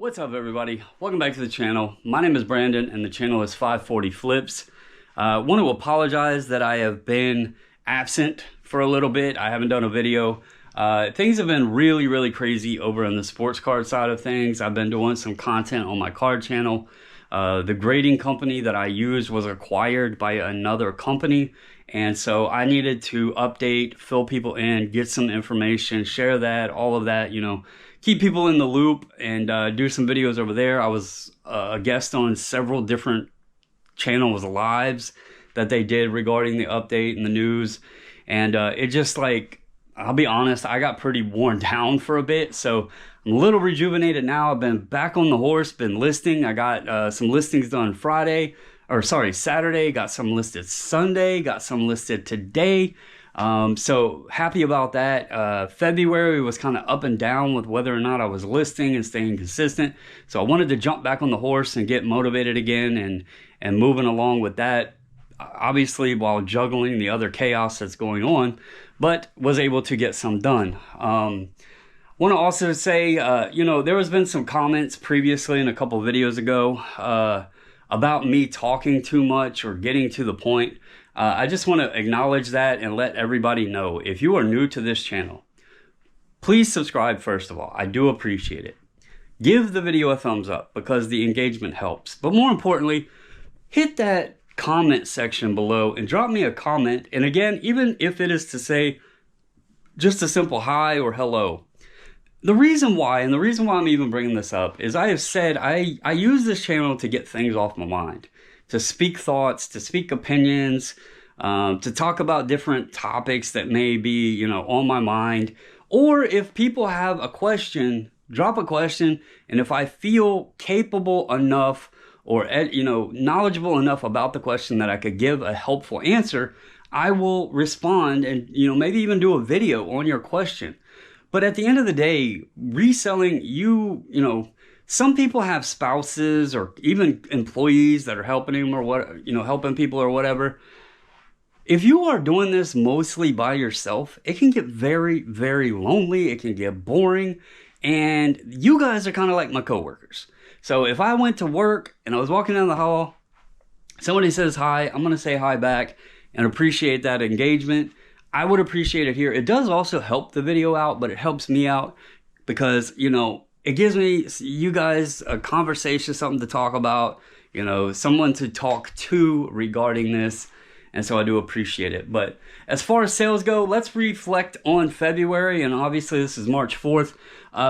What's up, everybody? Welcome back to the channel. My name is Brandon and the channel is 540 Flips. Want to apologize that I have been absent for a little bit. I haven't done a video. Things have been really crazy over on the sports card side of things. I've been doing some content on my card channel. The grading company that I used was acquired by another company, and so I needed to update, fill people in, get some information, share that, all of that, you know, keep people in the loop, and do some videos over there. I was a guest on several different channels lives that they did regarding the update and the news, and it just, like, I'll be honest, I got pretty worn down for a bit, so I'm a little rejuvenated now. I've been back on the horse, been listing. I got some listings done Saturday, got some listed Sunday, got some listed today. So happy about that. February was kind of up and down with whether or not I was listing and staying consistent. So I wanted to jump back on the horse and get motivated again and moving along with that, obviously while juggling the other chaos that's going on, but was able to get some done. Want to also say, you know, there has been some comments previously in a couple videos ago about me talking too much or getting to the point. I just want to acknowledge that and let everybody know, if you are new to this channel, please subscribe first of all. I do appreciate it. Give the video a thumbs up because the engagement helps. But more importantly, hit that comment section below and drop me a comment. And again, even if it is to say just a simple hi or hello. The reason why I'm even bringing this up is I have said I use this channel to get things off my mind, to speak thoughts, to speak opinions, to talk about different topics that may be, you know, on my mind. Or if people have a question, drop a question, and if I feel capable enough or, you know, knowledgeable enough about the question that I could give a helpful answer, I will respond and, you know, maybe even do a video on your question. But at the end of the day, reselling, you know, some people have spouses or even employees that are helping them or what, you know, helping people or whatever. If you are doing this mostly by yourself, it can get very lonely. It can get boring. And you guys are kind of like my coworkers. So if I went to work and I was walking down the hall, somebody says hi, I'm going to say hi back and appreciate that engagement. I would appreciate it here. It does also help the video out, but it helps me out because, you know, it gives me, you guys, a conversation, something to talk about, you know, someone to talk to regarding this. And so I do appreciate it. But as far as sales go, let's reflect on February. And obviously this is March 4th.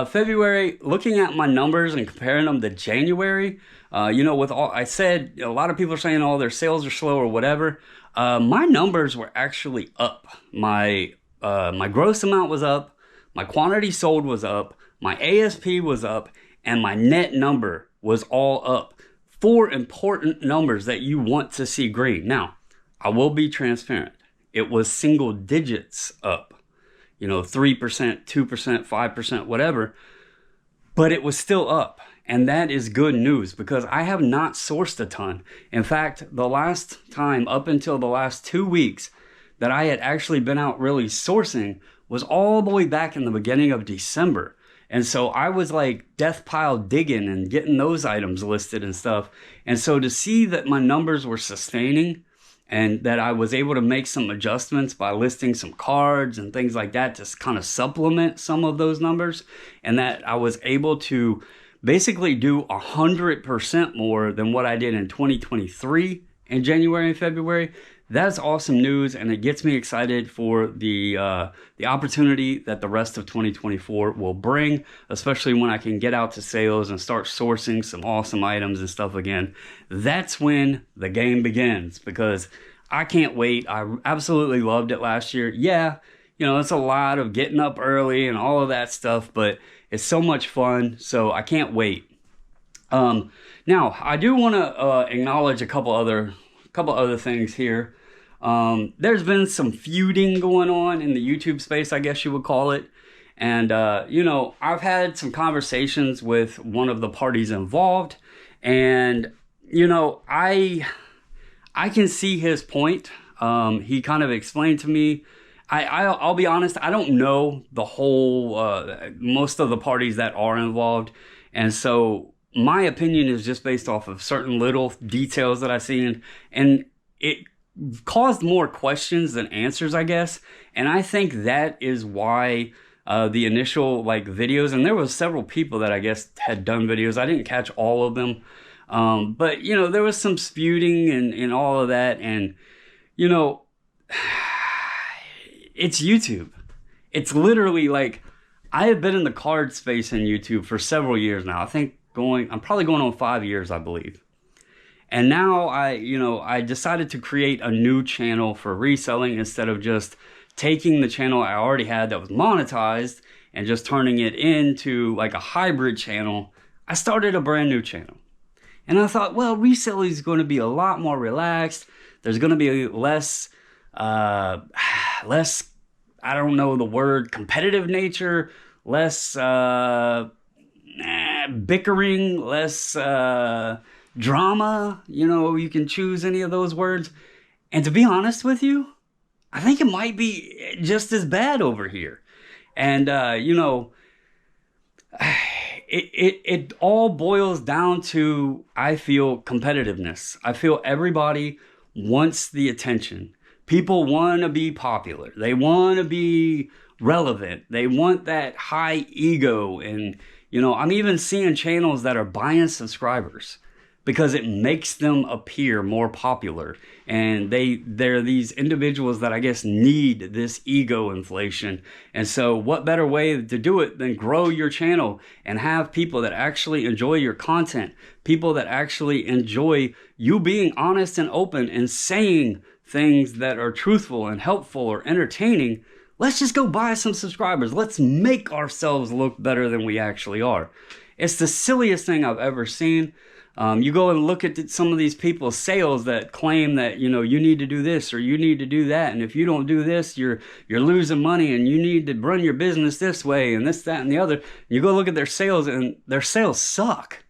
February, looking at my numbers and comparing them to January, you know, with all I said, a lot of people are saying, oh, their sales are slow or whatever. My numbers were actually up. My gross amount was up. My quantity sold was up. My ASP was up, and my net number was all up. 4 important numbers that you want to see green. Now, I will be transparent. It was single digits up, you know, 3%, 2%, 5%, whatever, but it was still up. And that is good news because I have not sourced a ton. In fact, the last time up until the last 2 weeks that I had actually been out really sourcing was all the way back in the beginning of December. And so I was like death pile digging and getting those items listed and stuff. And so to see that my numbers were sustaining and that I was able to make some adjustments by listing some cards and things like that to kind of supplement some of those numbers, and that I was able to basically do 100% more than what I did in 2023 in January and February. That's awesome news, and it gets me excited for the opportunity that the rest of 2024 will bring, especially when I can get out to sales and start sourcing some awesome items and stuff again. That's when the game begins, because I can't wait. I absolutely loved it last year. Yeah, you know, it's a lot of getting up early and all of that stuff, but it's so much fun, so I can't wait. Now, I do want to acknowledge a couple other things here. There's been some feuding going on in the YouTube space, I guess you would call it. And, you know, I've had some conversations with one of the parties involved, and, you know, I can see his point. He kind of explained to me, I'll be honest, I don't know the whole, most of the parties that are involved. And so my opinion is just based off of certain little details that I've seen, and it caused more questions than answers, I guess. And I think that is why the initial like videos, and there was several people that I guess had done videos. I didn't catch all of them. But you know, there was some spewing and all of that. And you know, it's YouTube. It's literally like, I have been in the card space in YouTube for several years now. I think I'm probably going on 5 years, I believe. And now I decided to create a new channel for reselling instead of just taking the channel I already had that was monetized and just turning it into like a hybrid channel. I started a brand new channel. And I thought, well, reselling is going to be a lot more relaxed. There's going to be less, I don't know the word, competitive nature, less bickering, less drama. You know, you can choose any of those words. And to be honest with you, I think it might be just as bad over here. And, you know, it all boils down to, I feel, competitiveness. I feel everybody wants the attention. People want to be popular. They want to be relevant. They want that high ego. And, you know, I'm even seeing channels that are buying subscribers because it makes them appear more popular. And they're these individuals that I guess need this ego inflation. And so what better way to do it than grow your channel and have people that actually enjoy your content, people that actually enjoy you being honest and open and saying things that are truthful and helpful or entertaining. Let's just go buy some subscribers. Let's make ourselves look better than we actually are. It's the silliest thing I've ever seen. You go and look at some of these people's sales that claim that, you know, you need to do this or you need to do that. And if you don't do this, you're losing money and you need to run your business this way and this, that, and the other. You go look at their sales and their sales suck.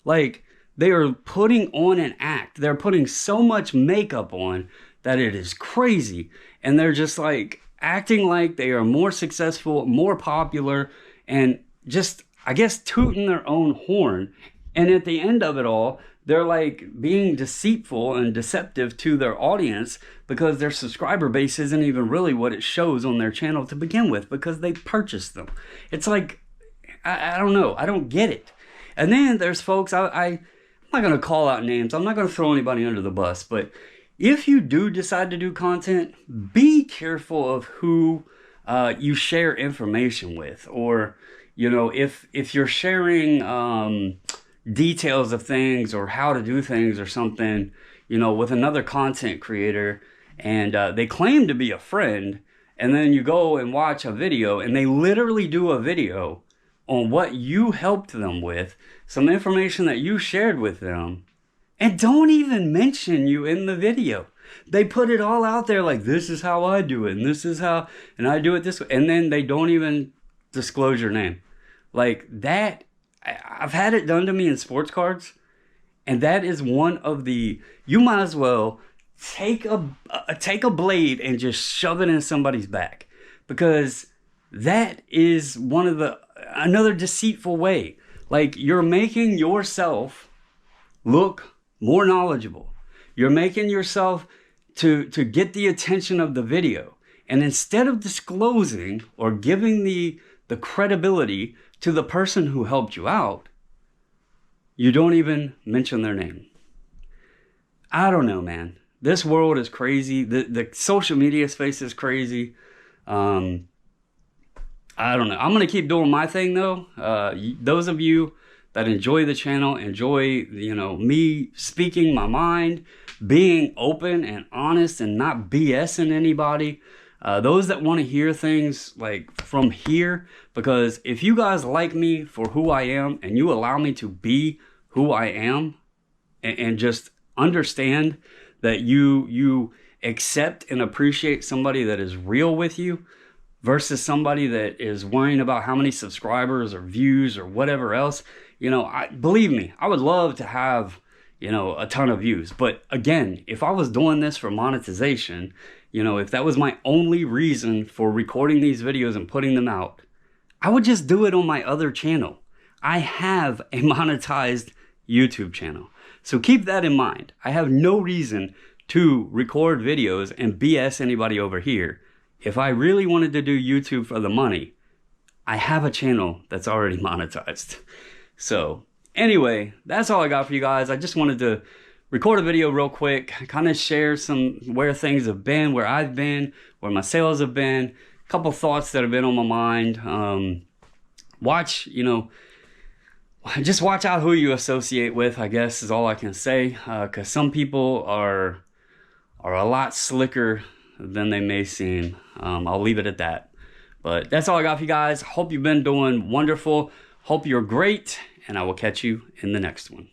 Like, they are putting on an act. They're putting so much makeup on that it is crazy. And they're just like acting like they are more successful, more popular, and just, I guess, tooting their own horn. And at the end of it all, they're like being deceitful and deceptive to their audience because their subscriber base isn't even really what it shows on their channel to begin with because they purchased them. It's like, I don't know. I don't get it. And then there's folks, I'm not going to call out names. I'm not going to throw anybody under the bus, but if you do decide to do content, be careful of who you share information with. Or, you know, if you're sharing details of things or how to do things or something, you know, with another content creator, and they claim to be a friend, and then you go and watch a video and they literally do a video on what you helped them with, some information that you shared with them, and don't even mention you in the video. They put it all out there like, this is how I do it, and this is how, and I do it this way. And then they don't even disclose your name. Like that, I've had it done to me in sports cards. And that is one of the, you might as well take a blade and just shove it in somebody's back. Because that is another deceitful way. Like, you're making yourself look more knowledgeable. You're making yourself to get the attention of the video. And instead of disclosing or giving the credibility to the person who helped you out, you don't even mention their name. I don't know, man. This world is crazy. The social media space is crazy. I don't know. I'm going to keep doing my thing, though. Those of you that enjoy the channel, enjoy, you know, me speaking my mind, being open and honest and not BSing anybody. Those that want to hear things like from here, because if you guys like me for who I am and you allow me to be who I am and just understand that you accept and appreciate somebody that is real with you versus somebody that is worrying about how many subscribers or views or whatever else, you know, believe me, I would love to have, you know, a ton of views. But again, if I was doing this for monetization, you know, if that was my only reason for recording these videos and putting them out, I would just do it on my other channel. I have a monetized YouTube channel. So keep that in mind. I have no reason to record videos and BS anybody over here. If I really wanted to do YouTube for the money, I have a channel that's already monetized. So anyway, that's all I got for you guys. I just wanted to record a video real quick, kind of share some where things have been, where I've been, where my sales have been, a couple thoughts that have been on my mind. Just watch out who you associate with, I guess is all I can say, because some people are a lot slicker than they may seem. I'll leave it at that. But that's all I got for you guys. Hope you've been doing wonderful. Hope you're great, and I will catch you in the next one.